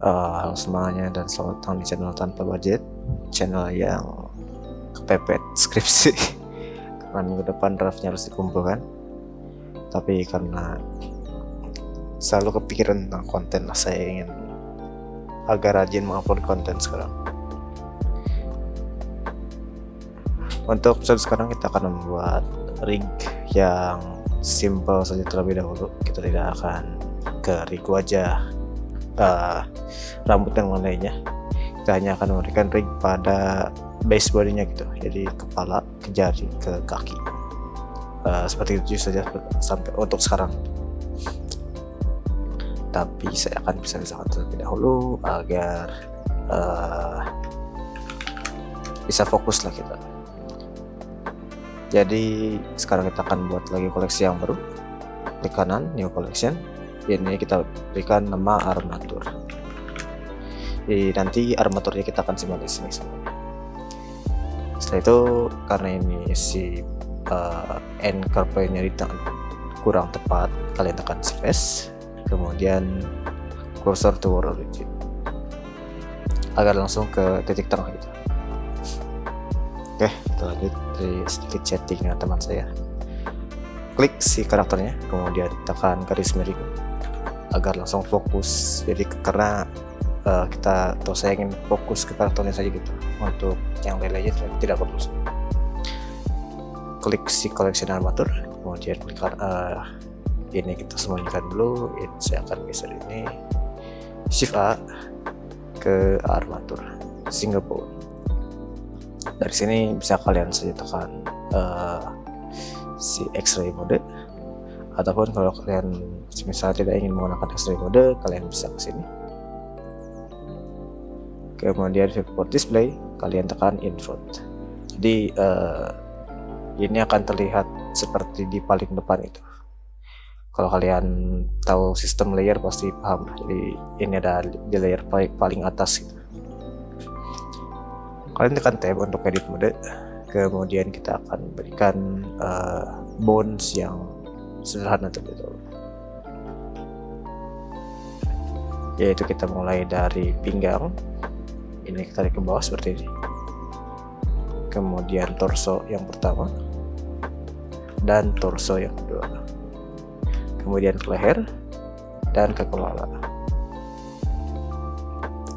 Halo semuanya dan selamat datang di channel tanpa budget, channel yang kepepet skripsi karena minggu depan draftnya harus dikumpulkan. Tapi karena selalu kepikiran tentang konten, saya ingin agak rajin mengupload konten sekarang. Untuk episode sekarang kita akan membuat rig yang simple saja terlebih dahulu. Kita tidak akan ke rig wajah, rambut dan lainnya. Kita hanya akan memberikan rig pada base bodinya gitu, jadi kepala, ke jari, ke kaki, seperti itu saja sampai untuk sekarang. Tapi saya akan pisah-pisahkan terlebih dahulu agar bisa fokus lah kita. Jadi sekarang kita akan buat lagi koleksi yang baru. Klik kanan, new collection. Ini kita berikan nama armatur. Jadi nanti armaturnya kita akan simpan di sini semuanya. Setelah itu, karena ini si anchor point-nya kurang tepat, kalian tekan space, kemudian cursor to origin agar langsung ke titik tengah gitu. Oke, kita lanjut dari sedikit chatting dengan teman saya. Klik si karakternya, kemudian tekan garis miring agar langsung fokus. Jadi karena saya ingin fokus ke karakternya saja gitu, untuk yang lain-lainnya tidak perlu. Klik si collection armatur, kemudian klik ini kita sembunyikan dulu. Ini saya akan geser ini, shift A ke armatur single point. Dari sini bisa kalian saja tekan si X-ray mode, ataupun kalau kalian misalnya tidak ingin menggunakan X-ray mode, kalian bisa ke sini. Kemudian viewport display, kalian tekan invert. Jadi ini akan terlihat seperti di paling depan itu. Kalau kalian tahu sistem layer pasti paham. Jadi ini ada di layer paling atas gitu. Kalian tekan tab untuk edit mode, kemudian kita akan berikan bones yang sederhana terlebih dahulu, yaitu kita mulai dari pinggang, ini kita tarik ke bawah seperti ini, kemudian torso yang pertama dan torso yang kedua, kemudian ke leher dan ke kepala.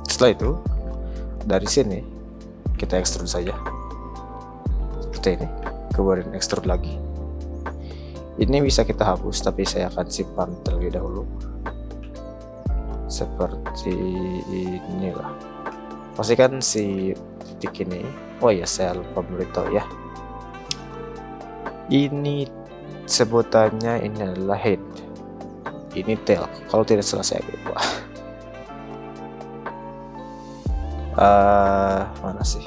Setelah itu dari sini kita extrude saja seperti ini, kemudian extrude lagi. Ini bisa kita hapus, tapi saya akan simpan terlebih dahulu seperti inilah. Pastikan si titik ini, oh ya saya lupa memberitahu ya, ini sebutannya ini adalah head, ini tail kalau tidak salah, saya lupa. Mana sih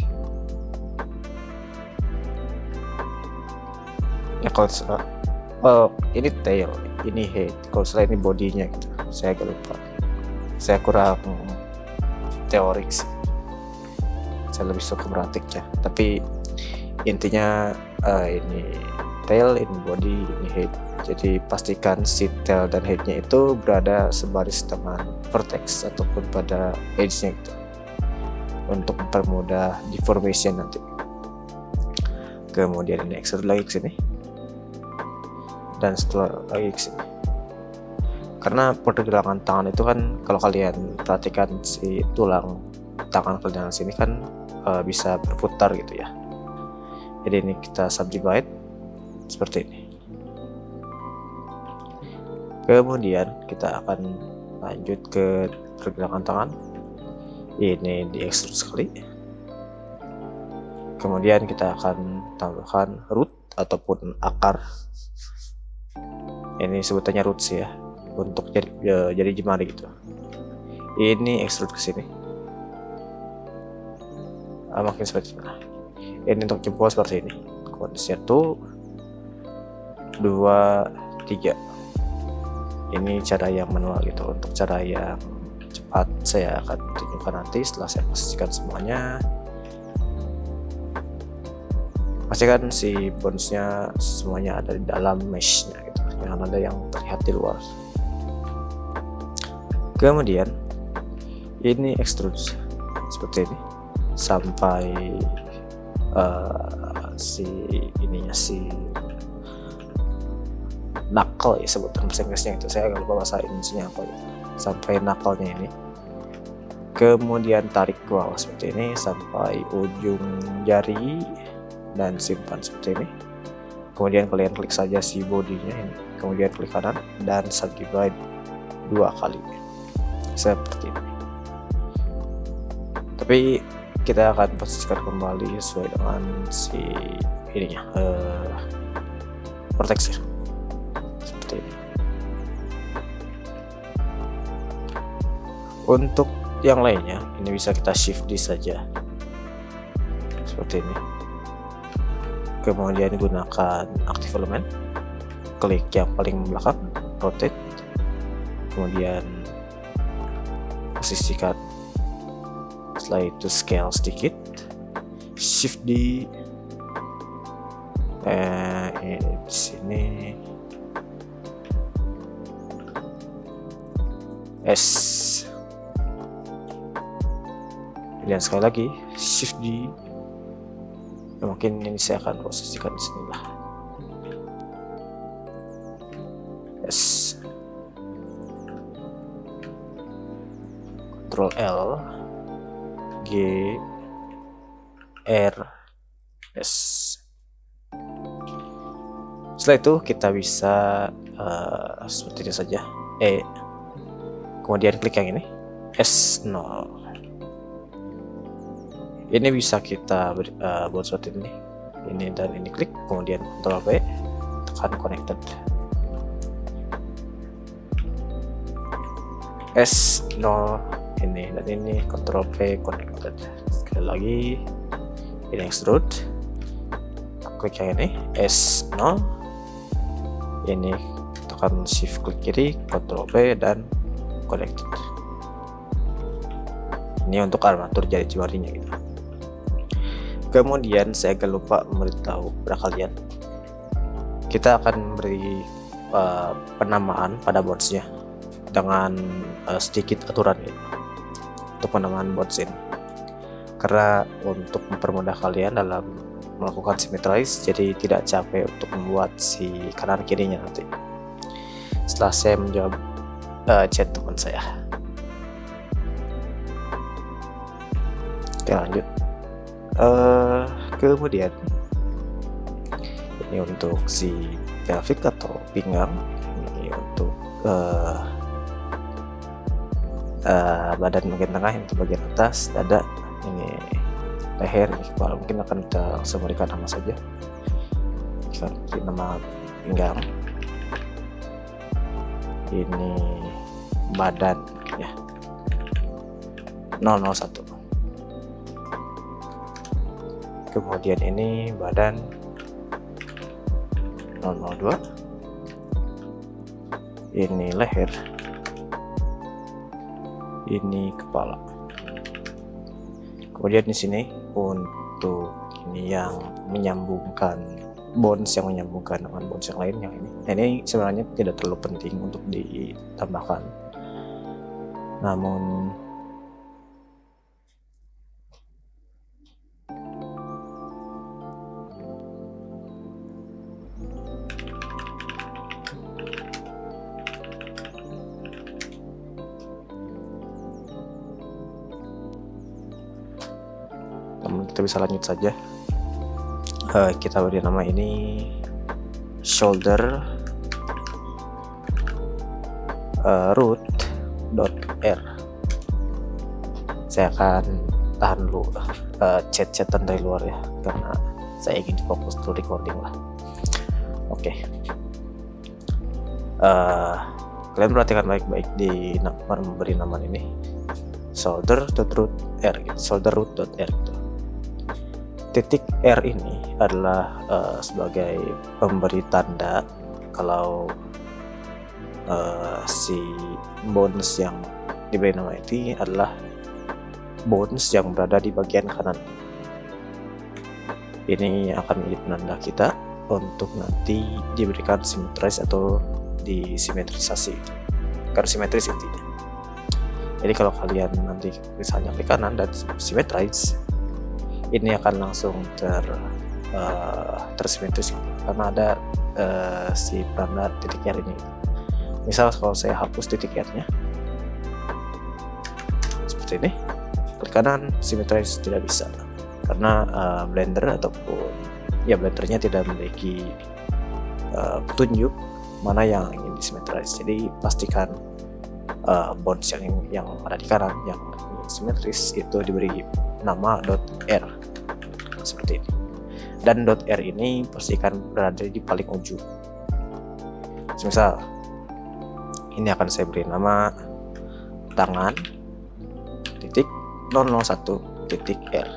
ya, kalau salah, ini tail, ini head, kalau salah ini bodinya gitu, saya agak lupa, saya kurang teorik sih, saya lebih suka praktiknya. Tapi intinya ini tail, ini body, ini head. Jadi pastikan si tail dan headnya itu berada sebaris dengan vertex ataupun pada edge-nya gitu, untuk mempermudah deformation nanti. Kemudian ini extrude lagi ke sini, dan setelah lagi ke sini. Karena pergelangan tangan itu kan, kalau kalian perhatikan si tulang tangan kalian sini kan bisa berputar gitu ya. Jadi ini kita subdivide seperti ini. Kemudian kita akan lanjut ke pergelangan tangan. Ini di extrude sekali. Kemudian kita akan tambahkan root ataupun akar. Ini sebutannya roots ya, untuk jadi jemari gitu. Ini extrude ke sini. Makin seperti ini. Ini untuk jempol seperti ini. Kemudian 1, 2, 3. Ini cara yang manual gitu. Untuk cara yang cepat saya akan tunjukkan nanti setelah saya pastikan semuanya. Pastikan si bonesnya semuanya ada di dalam meshnya gitu, jangan ada yang terlihat di luar. Kemudian Ini extrude seperti ini sampai si knuckle ya, sebutan bahasa Inggrisnya itu, saya agak lupa bahasa Indonesia apa gitu, sampai knuckle-nya ini. Kemudian tarik ke bawah seperti ini sampai ujung jari dan simpan seperti ini. Kemudian kalian klik saja si bodinya ini, kemudian klik kanan dan subdivide 2 kali seperti ini. Tapi kita akan posisikan kembali sesuai dengan si ininya, proteksi seperti ini. Untuk yang lainnya ini bisa kita shift D saja seperti ini. Kemudian gunakan active element, klik yang paling belakang, rotate, kemudian posisikan, setelah itu scale sedikit, shift D, di sini S, kemudian sekali lagi shift D. Mungkin ini saya akan posisikan di sini lah. S, Ctrl L, G, R, S. Setelah itu kita bisa seperti ini saja, E, kemudian klik yang ini, S0. Ini bisa kita buat seperti ini dan ini, klik, kemudian Ctrl V, tekan connected. S0 ini dan ini, Ctrl V, connected. Sekali lagi ini extrude, klik yang ini, S0, ini tekan shift klik kiri, Ctrl V dan connected. Ini untuk armatur jari jemarinya gitu. Kemudian saya agak lupa memberitahu kepada kalian, kita akan memberi penamaan pada boardsnya dengan sedikit aturan gitu, untuk penamaan boards ini, karena untuk mempermudah kalian dalam melakukan symmetrize, jadi tidak capek untuk membuat si kanan kirinya nanti setelah saya menjawab chat teman saya. Oke, lanjut. Kemudian ini untuk si pelvic atau pinggang, ini untuk badan bagian tengah, itu bagian atas, dada, ini leher, ini kepala. Mungkin akan kita langsung berikan nama saja, kita beri nama pinggang, ini badan ya, 001. Kemudian ini badan 002, ini leher, ini kepala. Kemudian di sini untuk ini yang menyambungkan bones, yang menyambungkan dengan bones yang lain, yang ini. Nah, ini sebenarnya tidak terlalu penting untuk ditambahkan, namun kita bisa lanjut saja. Kita beri nama ini shoulder root.r. Saya akan tahan dulu chat-chatan dari luar ya, karena saya ingin fokus to recording lah. Oke. Kalian perhatikan baik-baik di memberi nama ini shoulder.root.r gitu, shoulder.root.r gitu. Titik R ini adalah sebagai pemberi tanda kalau si bones yang diberi nama itu adalah bones yang berada di bagian kanan. Ini akan menjadi penanda kita untuk nanti diberikan simetris atau disimetrisasi, karena simetris intinya. Jadi kalau kalian nanti misalnya klik kanan dan symmetrize, ini akan langsung tersimetris karena ada si tanda titik R ini. Misal kalau saya hapus titik R-nya seperti ini, klik kanan symmetrize tidak bisa karena Blender ataupun ya Blendernya tidak memiliki petunjuk mana yang ingin disymmetrize. Jadi pastikan bonds yang ada di kanan yang simetris itu diberi nama .r seperti ini, dan .r ini pastikan berada di paling ujung. Misal ini akan saya beri nama tangan titik 001 titik r.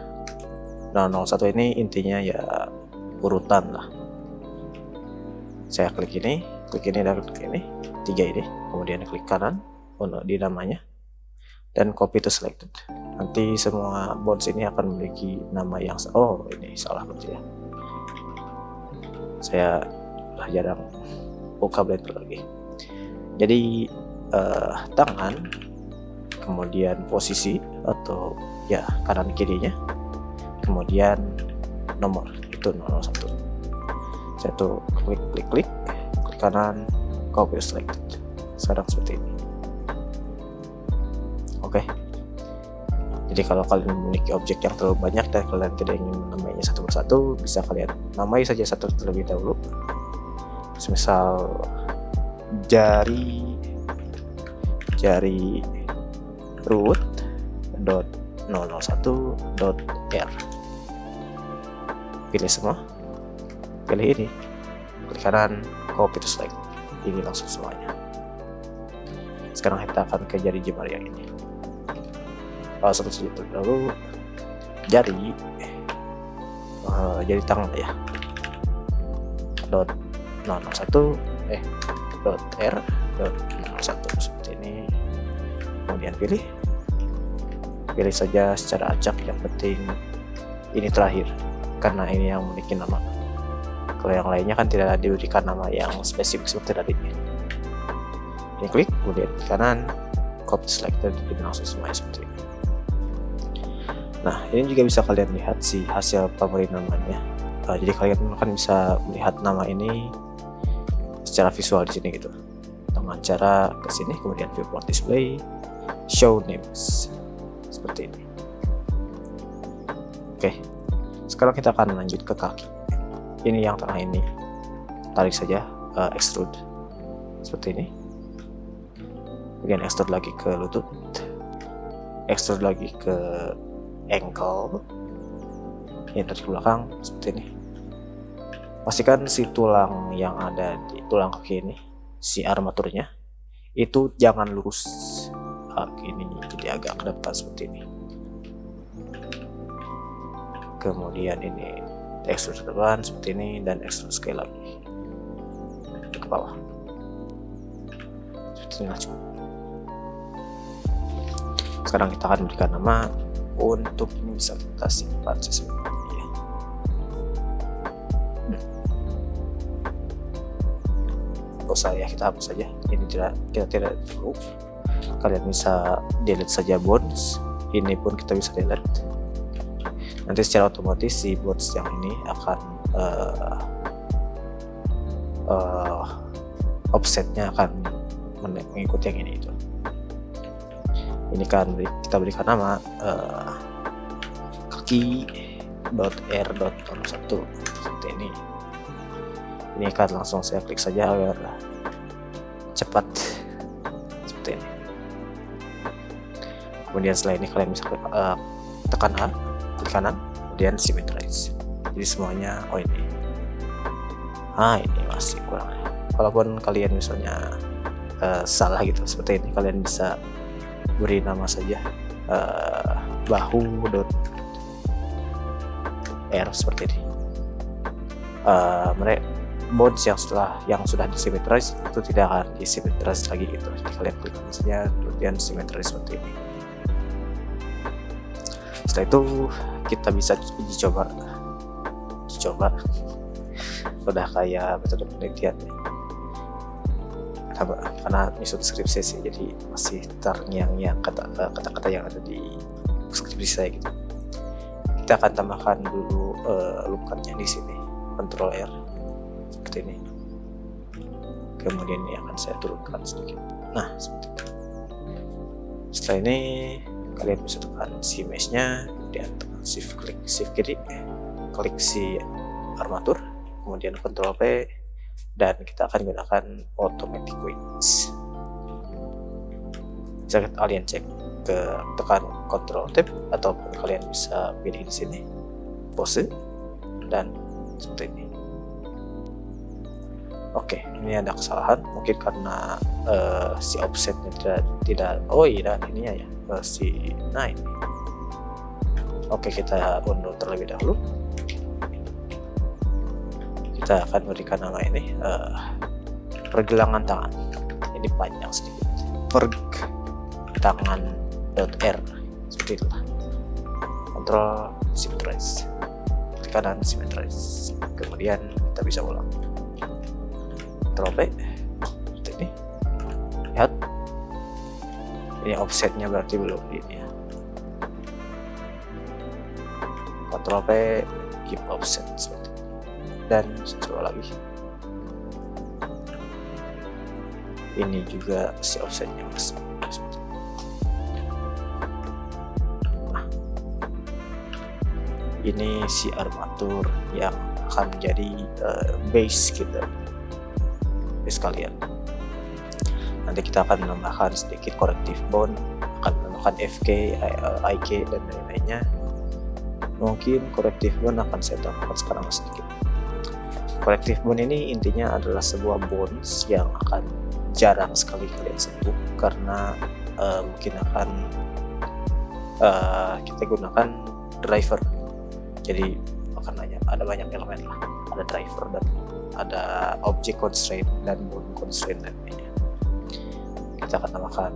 001 ini intinya ya urutan lah. Saya klik ini dan klik ini, 3 ini, kemudian klik kanan di namanya dan copy to selected. Nanti semua bonds ini akan memiliki nama yang ini salah berarti ya. Saya jarang buka Blender lagi. Jadi tangan, kemudian posisi atau ya kanan kirinya, kemudian nomor itu 01. Saya tuh klik kanan, copy to selected. Sekarang seperti ini. Oke. Jadi kalau kalian memiliki objek yang terlalu banyak dan kalian tidak ingin menamainya satu persatu, bisa kalian namai saja satu terlebih dahulu. Misal jari root dot 001 dot r. Pilih semua, pilih ini, klik kanan, copy to select. Ini langsung semuanya. Sekarang kita akan ke jari jemari yang ini. Satu saja lalu jari tangan ya, dot 001 dot r dot 01 seperti ini. Kemudian pilih saja secara acak, yang penting ini terakhir karena ini yang memiliki nama. Kalau yang lainnya kan tidak diberikan nama yang spesifik seperti tadi. Ini klik, kemudian kanan, copy selected, ini langsung semuanya seperti ini. Nah, ini juga bisa kalian lihat si hasil pemberi namanya. Jadi kalian akan bisa melihat nama ini secara visual di sini gitu. Dengan cara ke sini, kemudian viewport display, show names seperti ini. Oke, sekarang kita akan lanjut ke kaki. Ini yang tengah ini, tarik saja, extrude seperti ini. Kemudian extrude lagi ke lutut, extrude lagi ke ankle, ini tarik ke belakang seperti ini. Pastikan si tulang yang ada di tulang kaki ini, si armaturnya itu jangan lurus. Ini jadi agak ke depan seperti ini. Kemudian ini extrude ke depan seperti ini dan extrude sekali lagi ke bawah seperti ini. Sekarang kita akan berikan nama. Untuk ini bisa kita simpan sesuai ya. Kita hapus saja. Ini kita tidak perlu. Kalian bisa delete saja bonds. Ini pun kita bisa delete. Nanti secara otomatis si bonds yang ini akan offsetnya akan mengikuti yang ini itu. Ini kan kita berikan nama kaki .r.01 seperti ini. Ini kan langsung saya klik saja agar cepat seperti ini. Kemudian setelah ini kalian bisa tekan A, klik kanan, kemudian symmetrize. Jadi semuanya ini. Ini masih kurang. Walaupun kalian misalnya salah gitu seperti ini, kalian bisa beri nama saja bahu .r seperti ini. Mereka bonds yang sudah disymmetrize itu tidak akan disymmetrize lagi gitu. Jadi kalian klik saja kemudian symmetrize seperti ini. Setelah itu kita bisa uji coba udah kayak metode penelitian. karena nyusun skripsi sih, jadi masih terngiang-ngiang kata-kata yang ada di skripsi saya gitu. Kita akan tambahkan dulu loopcutnya di sini, Ctrl R seperti ini. Kemudian ini akan saya turunkan sedikit. Nah, seperti itu. Setelah ini kalian bisa tekan si mesh-nya, kemudian tekan shift kiri, klik si armatur, kemudian Ctrl P, dan kita akan gunakan automatic weights. Bisa kalian cek tekan Ctrl Tab, ataupun kalian bisa pilih di sini pose dan seperti ini. Oke, ini ada kesalahan mungkin karena si offsetnya tidak oh iya ininya ya nah ini. Oke, kita unduh terlebih dahulu. Kita akan berikan nama ini pergelangan tangan. Ini panjang sedikit, perg tangan .r, seperti itulah. Ctrl Shift Trace, kanan Shift Trace, kemudian kita bisa ulang. Ctrl P, seperti ini. Lihat, ini offsetnya berarti belum ini ya. Ctrl P, keep offset seperti ini. Dan coba lagi. Ini juga si offsetnya masih. Ini si armatur yang akan menjadi base kita, base kalian. Nanti kita akan menambahkan sedikit corrective bond, akan menambahkan FK, IK, dan lain-lainnya. Mungkin corrective bond akan saya tambahkan sekarang sedikit. Corrective bond ini intinya adalah sebuah bonds yang akan jarang sekali kalian sentuh, karena mungkin akan kita gunakan driver. Jadi akan ada banyak elemen lah, ada driver dan ada object constraint dan bond constraint dan lainnya. Kita akan tambahkan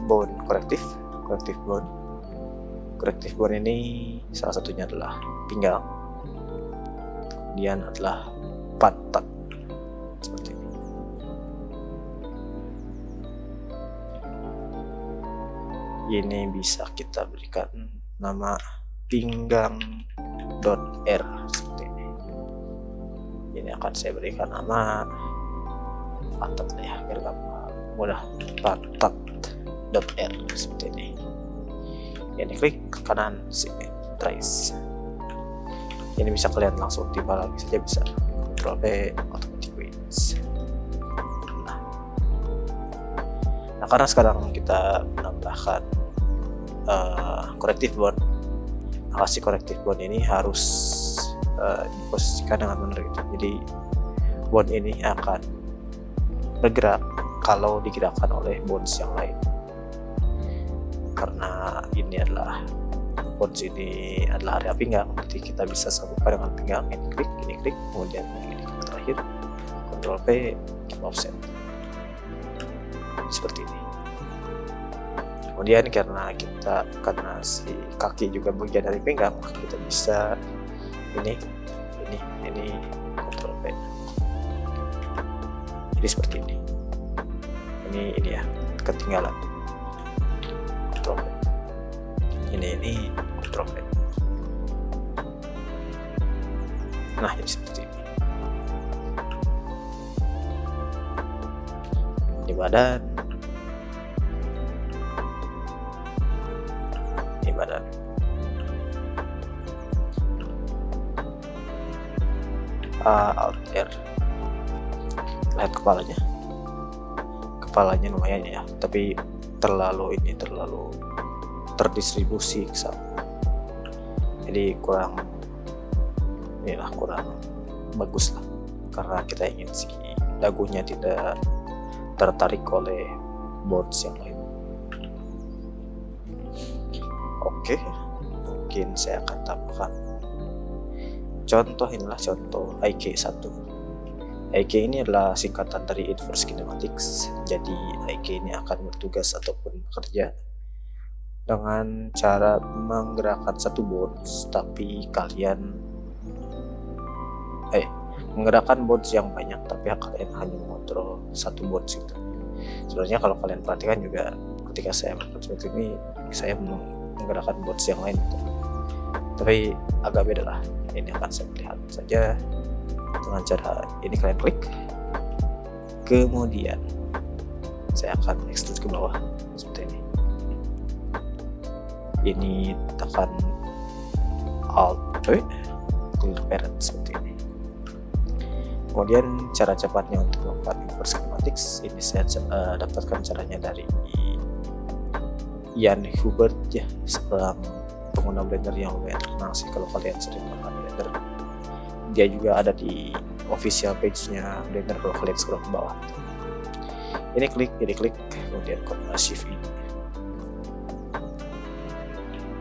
bond corrective bond. Corrective bond ini salah satunya adalah pinggang, kemudian adalah pantat seperti ini. Ini bisa kita berikan nama pinggang.r seperti ini. Ini akan saya berikan nama pantat ya, biar gampang mudah, pantat.r seperti ini. Ini klik kanan Shift Trace. Ini bisa kalian langsung timbal lagi saja, bisa Ctrl P, automatic weights. Nah, karena sekarang kita menambahkan corrective bond, maka si corrective bond ini harus diposisikan dengan benar gitu. Jadi bond ini akan bergerak kalau digerakkan oleh bonds yang lain. Karena ini adalah bonds ini adalah area pinggang, berarti kita bisa sambungkan dengan pinggang. Ini klik, kemudian ini terakhir Ctrl P, keep offset seperti ini. Kemudian karena si kaki juga bagian dari pinggang, maka kita bisa ini Ctrl P. Jadi seperti ini. Ini ya, ketinggalan. Ctrl P. Ini Ctrl P. Nah, jadi seperti ini. Ini badan. Alt R. Lihat kepalanya lumayan ya, tapi terlalu terdistribusi ke sana, jadi kurang bagus lah, karena kita ingin si dagunya tidak tertarik oleh bonds yang lain. Oke, mungkin saya akan tambahkan contoh IK1. IK ini adalah singkatan dari Inverse Kinematics. Jadi IK ini akan bertugas ataupun bekerja dengan cara menggerakkan satu bonds, tapi menggerakkan bonds yang banyak, tapi kalian hanya mengontrol satu bonds itu. Sebenarnya kalau kalian perhatikan juga ketika saya melakukan seperti ini, saya menggerakkan bonds yang lain gitu. Tapi agak beda lah. Ini akan saya lihat saja dengan cara ini, kalian klik, kemudian saya akan extrude ke bawah seperti ini. Ini tekan Alt V, clear parent seperti ini. Kemudian cara cepatnya untuk melakukan inverse kinematics ini saya dapatkan caranya dari Ian Hubert ya, seorang pengguna Blender yang lumayan terkenal sih kalau kalian sering menggunakan Blender. Dia juga ada di official page-nya Blender kalau kalian scroll ke bawah. Ini klik, kemudian Ctrl Shift I.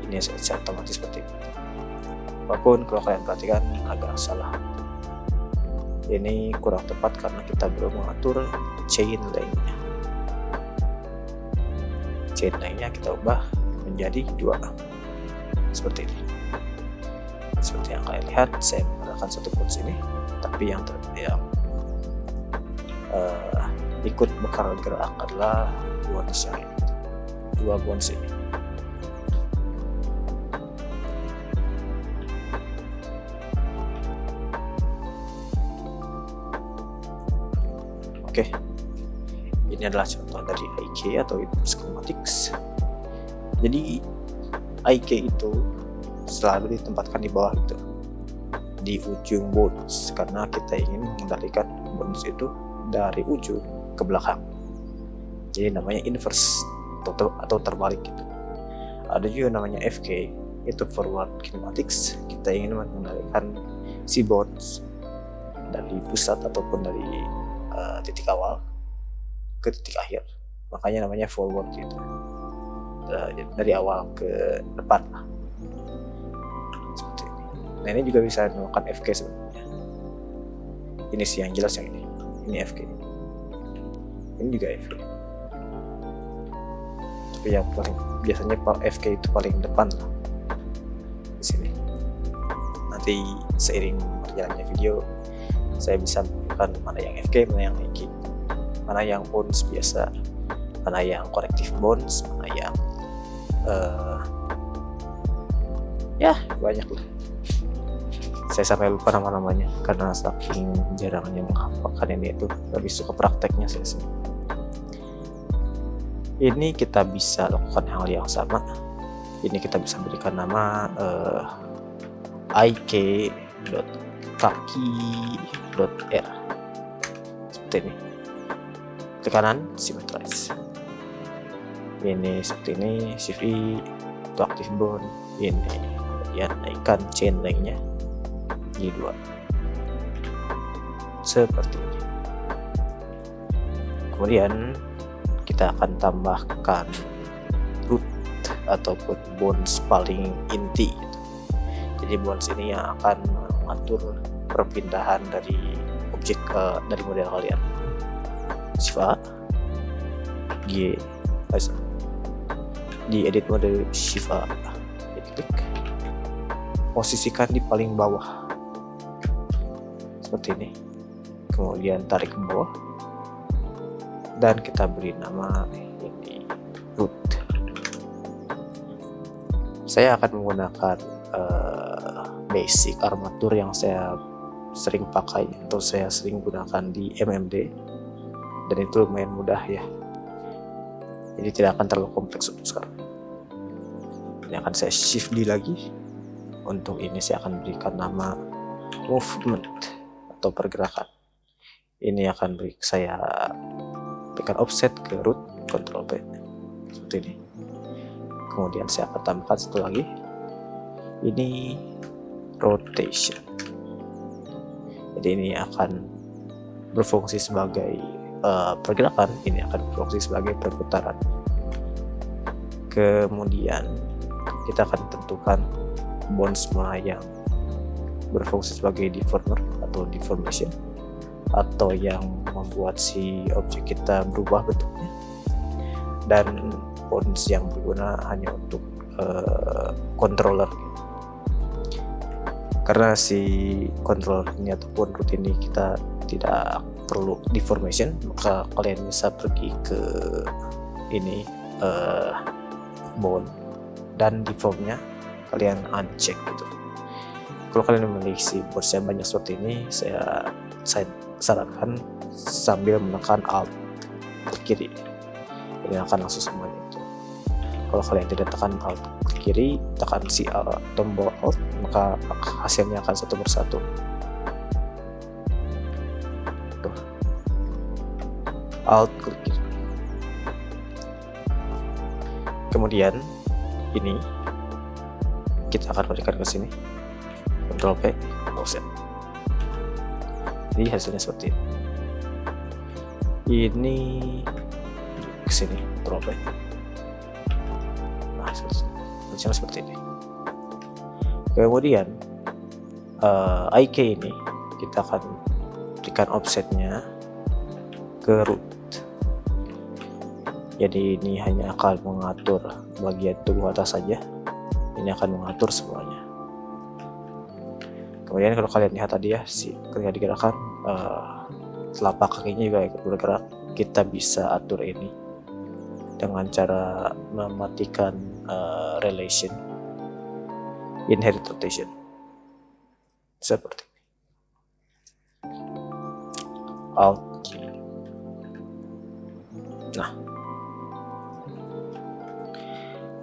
Ini secara otomatis seperti itu. Apapun kalau kalian perhatikan agak salah. Ini kurang tepat karena kita belum mengatur chain length-nya. Chain length-nya kita ubah menjadi 2 seperti ini. Seperti yang kalian lihat, saya menggunakan satu bonds ini, tapi yang ikut bergerak adalah bonds yang ini, 2 bonds ini. Oke, ini adalah contoh dari IK atau inverse kinematics. Jadi IK itu selalu ditempatkan di bawah itu, di ujung bonds, karena kita ingin mengendalikan bonds itu dari ujung ke belakang. Jadi namanya inverse atau terbalik gitu. Ada juga namanya FK, itu forward kinematics. Kita ingin mengendalikan si bonds dari pusat ataupun dari titik awal ke titik akhir, makanya namanya forward gitu, dari awal ke depan lah. Seperti ini. Nah ini juga bisa melakukan FK sebenarnya. Ini sih yang jelas yang ini FK. Ini juga FK. Tapi yang paling biasanya FK itu paling depan lah di sini. Nanti seiring berjalannya video saya bisa menentukan mana yang FK, mana yang IK, mana yang bonds biasa, mana yang corrective bonds, mana yang ya banyak lah. Saya sampai lupa nama-namanya karena saking jarangnya menghafalkan ini, itu lebih suka prakteknya saya sih. Ini kita bisa lakukan hal yang sama. Ini kita bisa berikan nama ik.kaki.r seperti ini. Klik kanan, symmetrize. Ini seperti ini, Shift I untuk active bond. Ini kemudian naikkan chain length-nya di 2 seperti ini. Kemudian kita akan tambahkan root ataupun bonds paling inti gitu. Jadi bonds ini yang akan mengatur perpindahan dari objek dari model kalian. Shift A, G, di edit mode Shift A, klik, posisikan di paling bawah seperti ini, kemudian tarik ke bawah dan kita beri nama ini root. Saya akan menggunakan basic armatur yang saya sering pakai atau saya sering gunakan di MMD, dan itu lumayan mudah ya, jadi tidak akan terlalu kompleks untuk sekarang. Ini akan saya shift D lagi. Untuk ini saya akan berikan nama movement atau pergerakan. Ini akan saya berikan offset ke root, Ctrl P seperti ini. Kemudian saya akan tambahkan satu lagi, ini rotation. Jadi ini akan berfungsi sebagai pergerakan, ini akan berfungsi sebagai perputaran. Kemudian kita akan tentukan bonds mana yang berfungsi sebagai deformer atau deformation, atau yang membuat si objek kita berubah bentuknya, dan bonds yang berguna hanya untuk controller. karena si controller ini ataupun root ini kita tidak perlu deformation, maka kalian bisa pergi ke ini bone dan deformnya kalian uncheck gitu. Kalau kalian memiliki si boardsnya banyak seperti ini, saya sarankan sambil menekan alt kiri, ini akan langsung semuanya itu. Kalau kalian tidak tekan alt kiri, tekan si tombol alt, maka hasilnya akan satu persatu. Tuh. Alt klik kiri. Kemudian ini kita akan berikan ke sini, Ctrl P, offset. Jadi hasilnya seperti ini. Ini ke sini, Ctrl P. Nah, hasilnya seperti ini. Kemudian IK ini kita akan berikan offsetnya ke root. Jadi ini hanya akan mengatur bagian tubuh atas saja. Ini akan mengatur semuanya. Kemudian kalau kalian lihat tadi ya, ketika digerakkan telapak kakinya juga ikut bergerak. Kita bisa atur ini dengan cara mematikan relation inherit rotation seperti ini. Alt. Nah,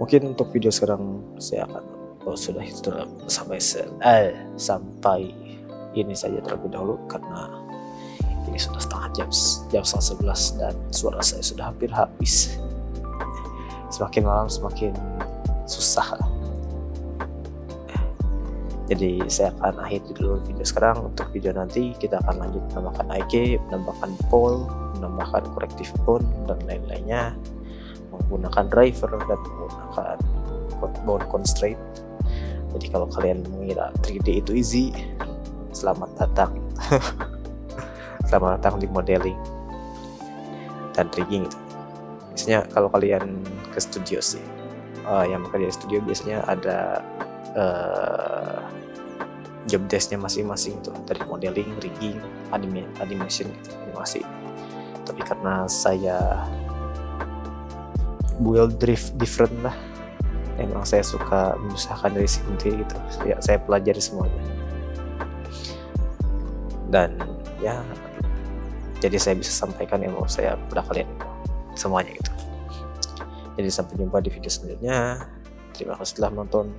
mungkin untuk video sekarang saya akan sudah itu sampai ini saja terlebih dahulu, karena ini sudah jam 11 dan suara saya sudah hampir habis. Semakin malam semakin susah. Jadi saya akan akhiri dulu video sekarang. Untuk video nanti kita akan lanjut menambahkan IK, menambahkan poll, menambahkan corrective bone dan lain-lainnya, menggunakan driver dan menggunakan bone constraint. Jadi kalau kalian mengira 3D itu easy, selamat datang. Selamat datang di modeling dan rigging itu. Biasanya kalau kalian ke studio sih, yang bekerja di studio biasanya ada job desk-nya masing-masing itu, dari modeling, rigging, animation, animasi. Tapi karena saya build different lah, emang saya suka menyusahkan dari sendiri gitu. Saya pelajari semuanya. Dan ya, jadi saya bisa sampaikan yang mau saya pada kalian semuanya gitu. Jadi sampai jumpa di video selanjutnya. Terima kasih telah menonton.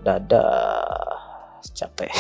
Dadah, capek.